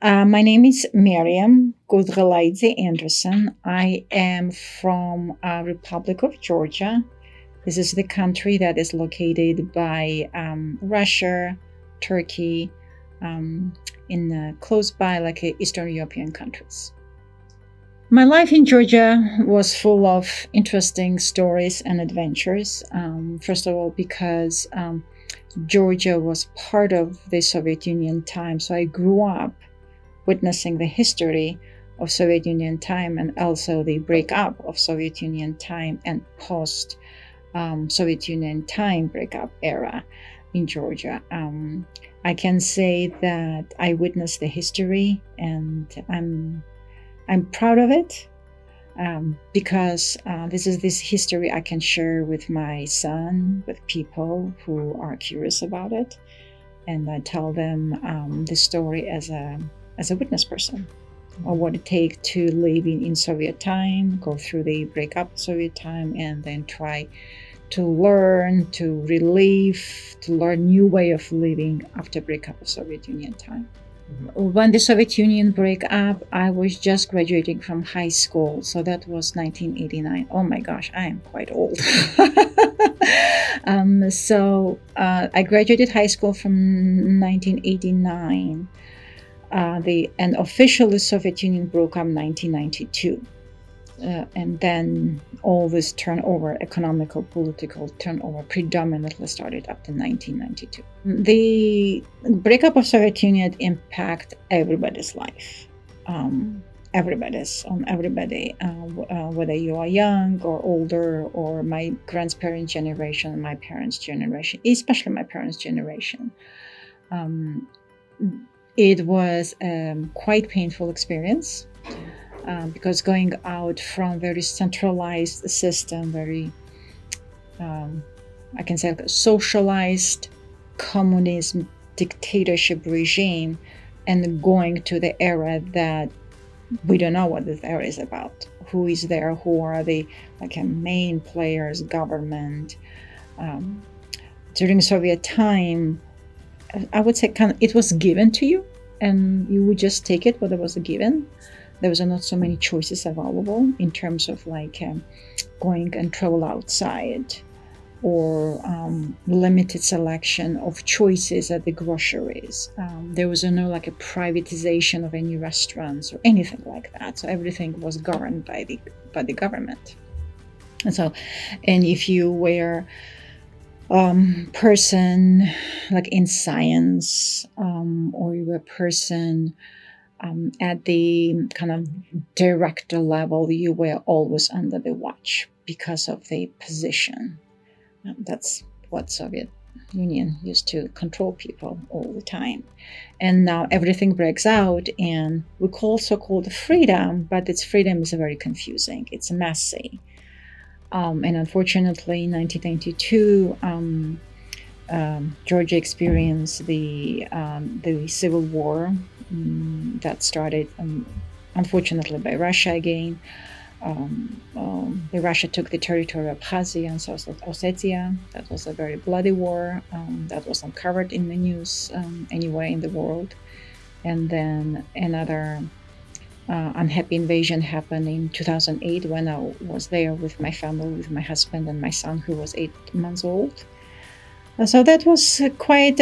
My name is Mariam KURDGHELAIDZE Anderson. I am from Republic of Georgia. This is the country that is located by Russia, Turkey, in close by like Eastern European countries. My life in Georgia was full of interesting stories and adventures. First of all, because Georgia was part of the Soviet Union time, so I grew up witnessing the history of Soviet Union time and also the breakup of Soviet Union time and post Soviet Union time breakup era in Georgia. I can say that I witnessed the history, and I'm proud of it because this is this history I can share with my son, with people who are curious about it, and I tell them the story as a witness person, or what it takes to live in Soviet time, go through the breakup of Soviet time, and then try to learn, to relive, to learn new way of living after breakup of Soviet Union time. When the Soviet Union broke up, I was just graduating from high school, so that was 1989. Oh my gosh, I am quite old. I graduated high school from 1989. And officially Soviet Union broke up in 1992. And then all this turnover, economical, political turnover, predominantly started up to 1992. The breakup of Soviet Union impact everybody's life. Everybody, whether you are young or older, or my grandparents' generation, my parents' generation, especially my parents' generation. It was a quite painful experience because going out from very centralized system, very, I can say, like a socialized communism dictatorship regime, and going to the era that we don't know what this era is about. Who is there? Who are the main players? Government. During Soviet time, I would say it was given to you, and you would just take it, whatever was given. There was not so many choices available in terms of going and travel outside, or limited selection of choices at the groceries. There was no a privatization of any restaurants or anything like that. So everything was governed by the government. And if you were person in science, or you were a person at the kind of director level, you were always under the watch because of the position. That's what Soviet Union used to control people all the time. And now everything breaks out, and we call so-called freedom, but its freedom is very confusing. It's messy. And unfortunately, in 1992, Georgia experienced the civil war that started, unfortunately, by Russia again. Russia took the territory of Abkhazia and South Ossetia. That was a very bloody war that was uncovered in the news anywhere in the world. And then another unhappy invasion happened in 2008 when I was there with my family, with my husband and my son, who was 8 months old. So that was quite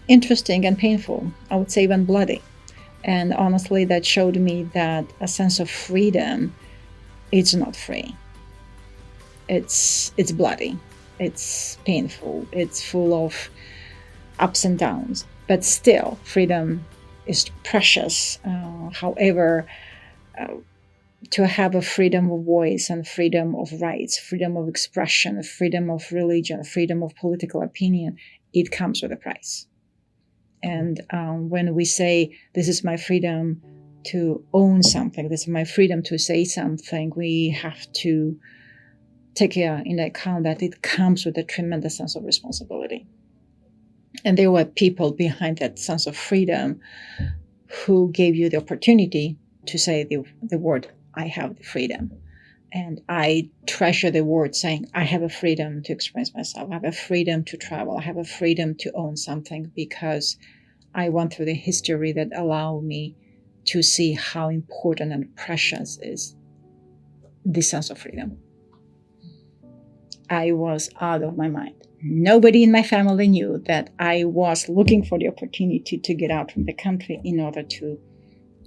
interesting and painful, I would say even bloody. And honestly, that showed me that a sense of freedom, it's not free. It's bloody, it's painful, it's full of ups and downs, but still freedom is precious. However, to have a freedom of voice and freedom of rights, freedom of expression, freedom of religion, freedom of political opinion, it comes with a price. And when we say, this is my freedom to own something, this is my freedom to say something, we have to take into account that it comes with a tremendous sense of responsibility. And there were people behind that sense of freedom who gave you the opportunity to say the word, I have the freedom. And I treasure the word saying, I have a freedom to express myself. I have a freedom to travel. I have a freedom to own something, because I went through the history that allowed me to see how important and precious is this sense of freedom. I was out of my mind. Nobody in my family knew that I was looking for the opportunity to get out from the country in order to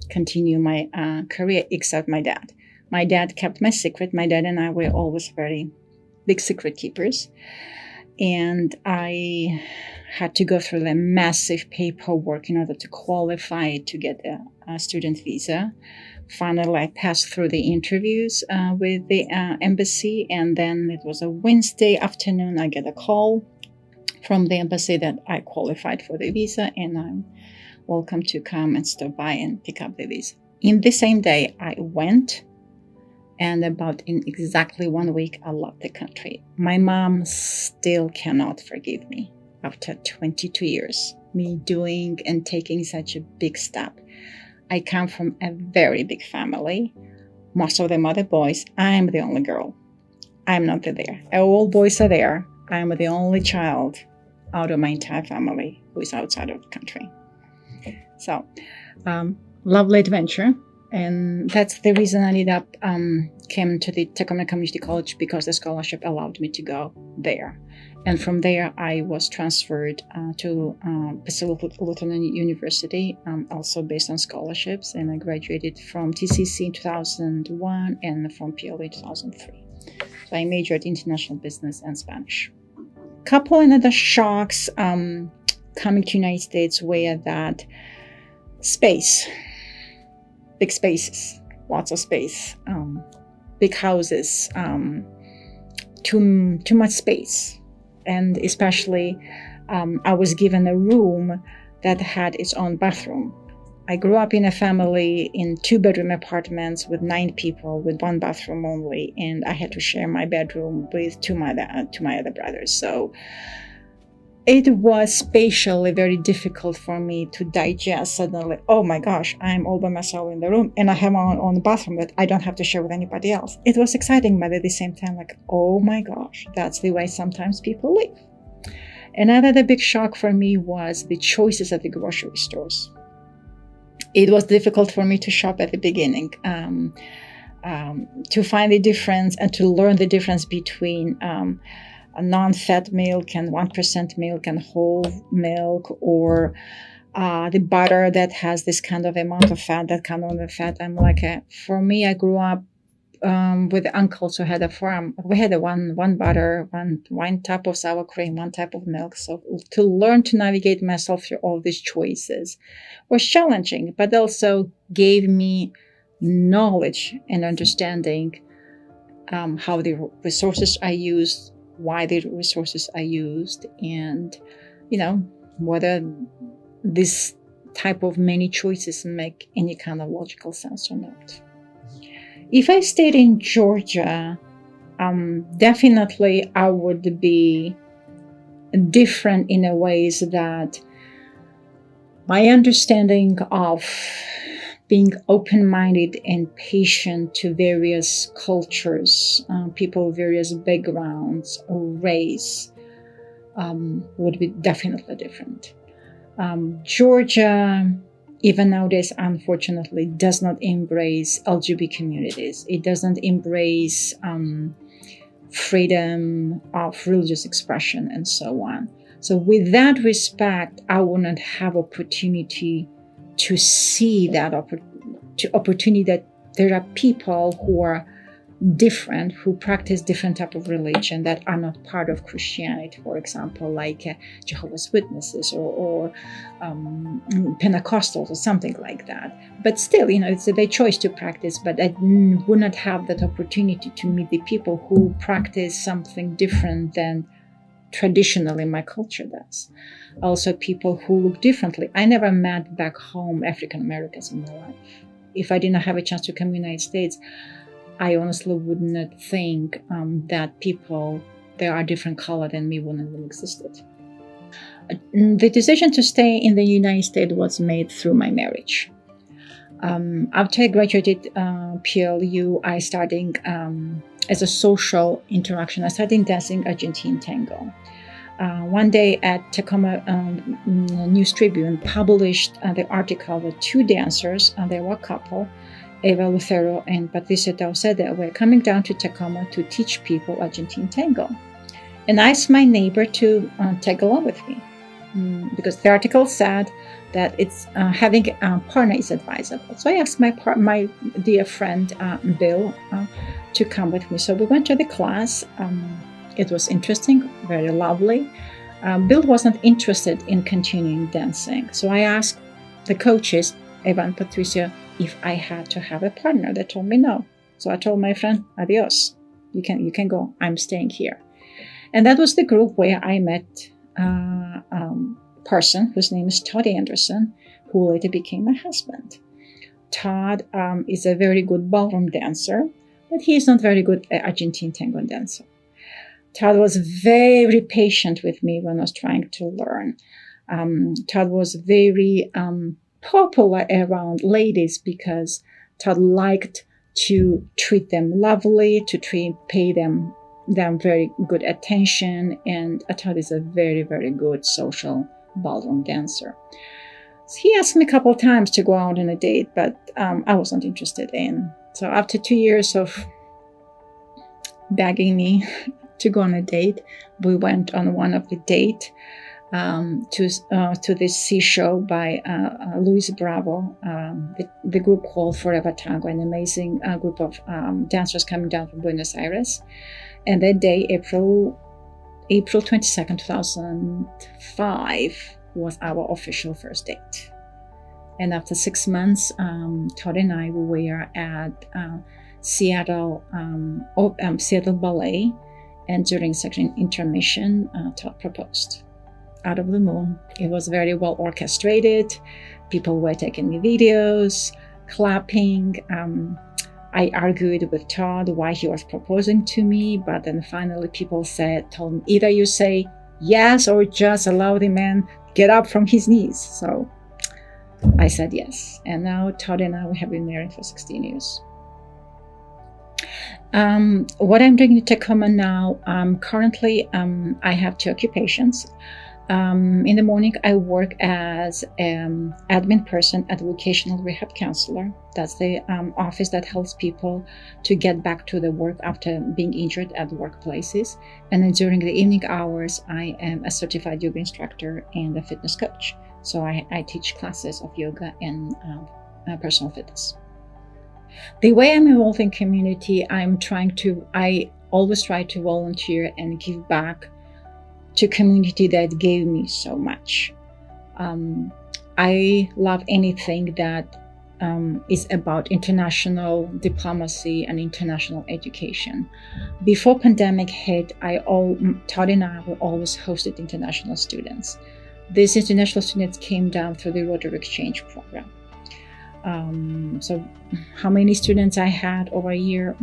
continue my career, except my dad. My dad kept my secret. My dad and I were always very big secret keepers. And I had to go through the massive paperwork in order to qualify to get a student visa. Finally, I passed through the interviews with the embassy, and then it was a Wednesday afternoon. I get a call from the embassy that I qualified for the visa, and I'm welcome to come and stop by and pick up the visa. In the same day, I went, and in exactly 1 week, I left the country. My mom still cannot forgive me after 22 years, me doing and taking such a big step. I come from a very big family. Most of them are the boys. I'm the only girl. I'm not there. All boys are there. I'm the only child out of my entire family who is outside of the country. So, lovely adventure. And that's the reason I ended up came to the Tacoma Community College, because the scholarship allowed me to go there. And from there, I was transferred to Pacific Lutheran University, also based on scholarships. And I graduated from TCC in 2001 and from PLA in 2003. So I majored in international business and Spanish. Couple another shocks coming to the United States were that space, big spaces, lots of space, big houses, too much space. And especially, I was given a room that had its own bathroom. I grew up in a family in 2-bedroom apartments with 9 people with 1 bathroom only, and I had to share my bedroom with two my other brothers. So it was spatially very difficult for me to digest suddenly, oh my gosh, I'm all by myself in the room and I have my own bathroom that I don't have to share with anybody else. It was exciting, but at the same time, like, oh my gosh, that's the way sometimes people live. Another big shock for me was the choices at the grocery stores. It was difficult for me to shop at the beginning, to find the difference and to learn the difference between a non-fat milk and 1% milk and whole milk, or the butter that has this kind of amount of fat, that kind of fat. I'm like, for me, I grew up with uncles who had a farm. We had one butter, one type of sour cream, one type of milk. So to learn to navigate myself through all these choices was challenging, but also gave me knowledge and understanding how the resources I used, why the resources are used, and whether this type of many choices make any kind of logical sense or not. If I stayed in Georgia, definitely I would be different in a ways that my understanding of being open-minded and patient to various cultures, people of various backgrounds or race, would be definitely different. Georgia, even nowadays, unfortunately, does not embrace LGBT communities. It doesn't embrace freedom of religious expression and so on. So with that respect, I would not have opportunity to see that opportunity that there are people who are different, who practice different type of religion that are not part of Christianity, for example, like Jehovah's Witnesses or Pentecostals or something like that. But still, it's their choice to practice, but I would not have that opportunity to meet the people who practice something different than traditionally my culture does. Also, people who look differently. I never met back home African Americans in my life. If I didn't have a chance to come to the United States, I honestly would not think that people that are different color than me wouldn't have existed. The decision to stay in the United States was made through my marriage. After I graduated PLU, I started as a social interaction. I started dancing Argentine tango. One day at Tacoma News Tribune published the article with two dancers, and they were a couple, Eva Lucero and Patricia Tauceda, were coming down to Tacoma to teach people Argentine tango. And I asked my neighbor to tag along with me because the article said that it's having a partner is advisable. So I asked my dear friend Bill to come with me. So we went to the class. It was interesting, very lovely. Bill wasn't interested in continuing dancing. So I asked the coaches, Eva and Patricia, if I had to have a partner. They told me no. So I told my friend, adios. You can go. I'm staying here. And that was the group where I met a person whose name is Todd Anderson, who later became my husband. Todd is a very good ballroom dancer, but he is not very good Argentine tango dancer. Todd was very patient with me when I was trying to learn. Todd was very popular around ladies because Todd liked to treat them lovely, to pay them very good attention, and Todd is a very, very good social ballroom dancer. So he asked me a couple of times to go out on a date, but I wasn't interested in. So after 2 years of begging me to go on a date, we went on one of the date to this sea show by Luis Bravo, the group called Forever Tango, an amazing group of dancers coming down from Buenos Aires. And that day, April 22nd, 2005, was our official first date. And after 6 months, Todd and I were at Seattle Ballet, and during second intermission, Todd proposed. Out of the moon. It was very well orchestrated. People were taking me videos, clapping. I argued with Todd why he was proposing to me, but then finally people told me, either you say yes or just allow the man get up from his knees. So I said yes. And now Todd and I, we have been married for 16 years. What I'm doing in Tacoma now, currently I have two occupations. In the morning, I work as an admin person at the vocational rehab counselor. That's the office that helps people to get back to the work after being injured at workplaces. And then during the evening hours, I am a certified yoga instructor and a fitness coach. So I teach classes of yoga and personal fitness. The way I'm involved in community, I always try to volunteer and give back to community that gave me so much. I love anything that is about international diplomacy and international education. Before pandemic hit, Todd and I were always hosted international students. These international students came down through the Rotary Exchange program. So how many students I had over a year,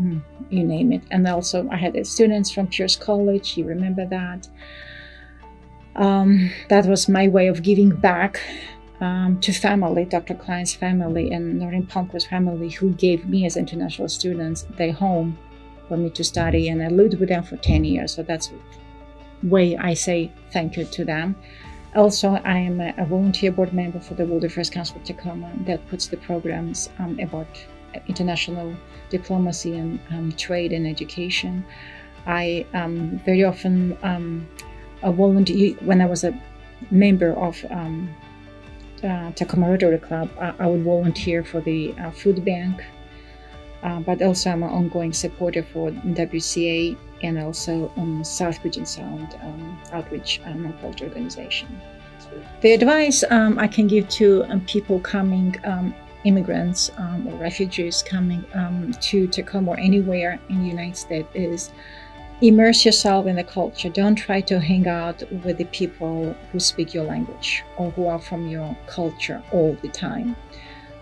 you name it. And also I had students from Pierce College, you remember that. That was my way of giving back to family, Dr. Klein's family and Noreen Palmquist's family, who gave me as international students their home for me to study. And I lived with them for 10 years. So that's the way I say thank you to them. Also, I am a volunteer board member for the World Affairs Council of Tacoma that puts the programs about international diplomacy and trade and education. I very often a volunteer. When I was a member of Tacoma Rotary Club, I would volunteer for the food bank, but also I'm an ongoing supporter for WCA and also South Puget Sound Outreach Nonprofit Organization. The advice I can give to people coming, immigrants or refugees coming to Tacoma or anywhere in the United States is immerse yourself in the culture. Don't try to hang out with the people who speak your language or who are from your culture all the time,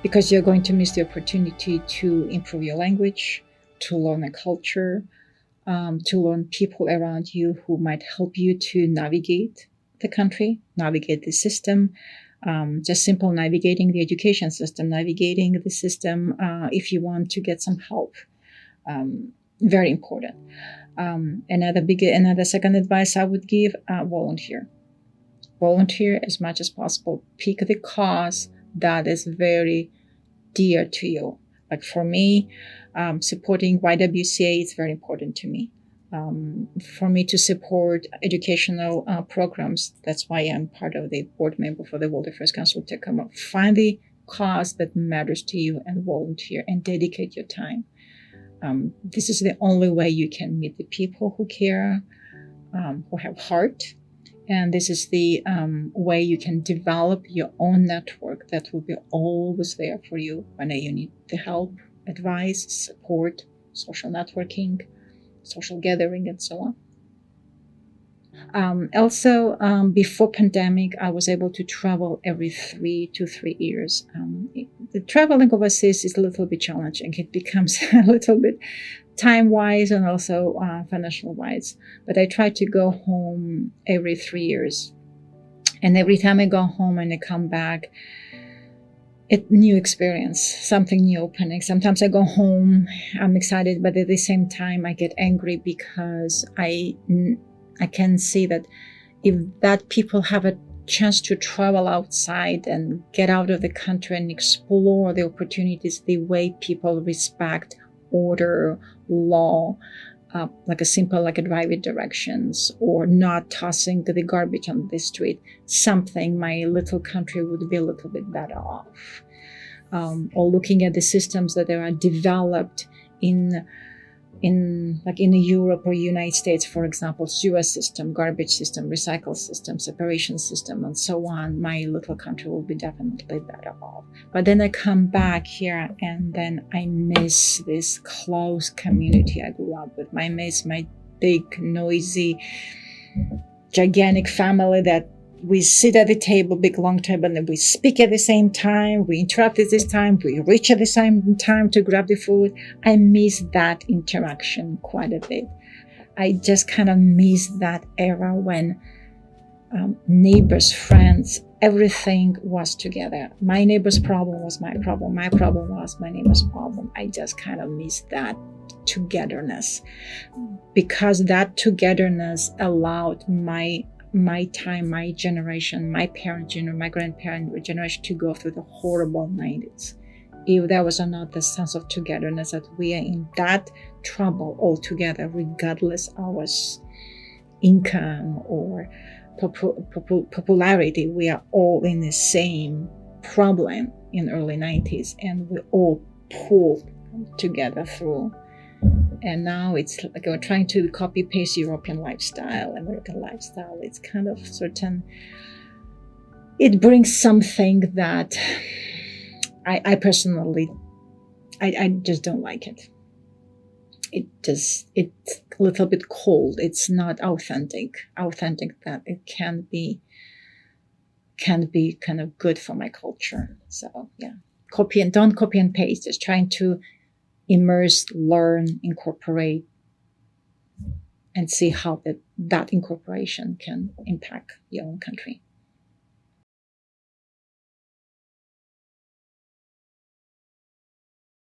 because you're going to miss the opportunity to improve your language, to learn a culture, to learn people around you who might help you to navigate the country, navigate the system, just simple navigating the education system, navigating the system if you want to get some help. Very important. Another second advice I would give: volunteer. Volunteer as much as possible. Pick the cause that is very dear to you. Like for me, supporting YWCA is very important to me. For me to support educational programs, that's why I'm part of the board member for the World Affairs Council of Tacoma. Find the cause that matters to you and volunteer and dedicate your time. This is the only way you can meet the people who care, who have heart. And this is the way you can develop your own network that will be always there for you whenever you need the help, advice, support, social networking, social gathering, and so on. Also, before pandemic, I was able to travel every 3 to 3 years. The traveling overseas is a little bit challenging. It becomes a little bit time-wise and also financial-wise. But I try to go home every 3 years. And every time I go home and I come back, it's new experience, something new opening. Sometimes I go home, I'm excited, but at the same time I get angry because I can see that if that people have a chance to travel outside and get out of the country and explore the opportunities, the way people respect order, law, like a driving directions, or not tossing the garbage on the street, something my little country would be a little bit better off. Or looking at the systems that are developed in Europe or United States, for example, sewer system, garbage system, recycle system, separation system, and so on, my little country will be definitely better off. But then I come back here and then I miss this close community I grew up with. I miss my big, noisy, gigantic family that we sit at the table, big long table, and then we speak at the same time, we interrupt at this time, we reach at the same time to grab the food. I miss that interaction quite a bit. I just kind of miss that era when neighbors, friends, everything was together. My neighbor's problem was my problem. My problem was my neighbor's problem. I just kind of miss that togetherness, because that togetherness allowed my time, my generation, my parent generation, my grandparent generation to go through the horrible 90s. If there was not the sense of togetherness, that we are in that trouble all together, regardless of our income or popularity, we are all in the same problem in early 90s, and we all pulled together through. And now it's like we're trying to copy paste European lifestyle, American lifestyle. It's kind of certain. It brings something that I personally, I just don't like it. It's a little bit cold. It's not authentic that it can be kind of good for my culture. So yeah, don't copy and paste. Just trying to immerse, learn, incorporate, and see how that incorporation can impact your own country.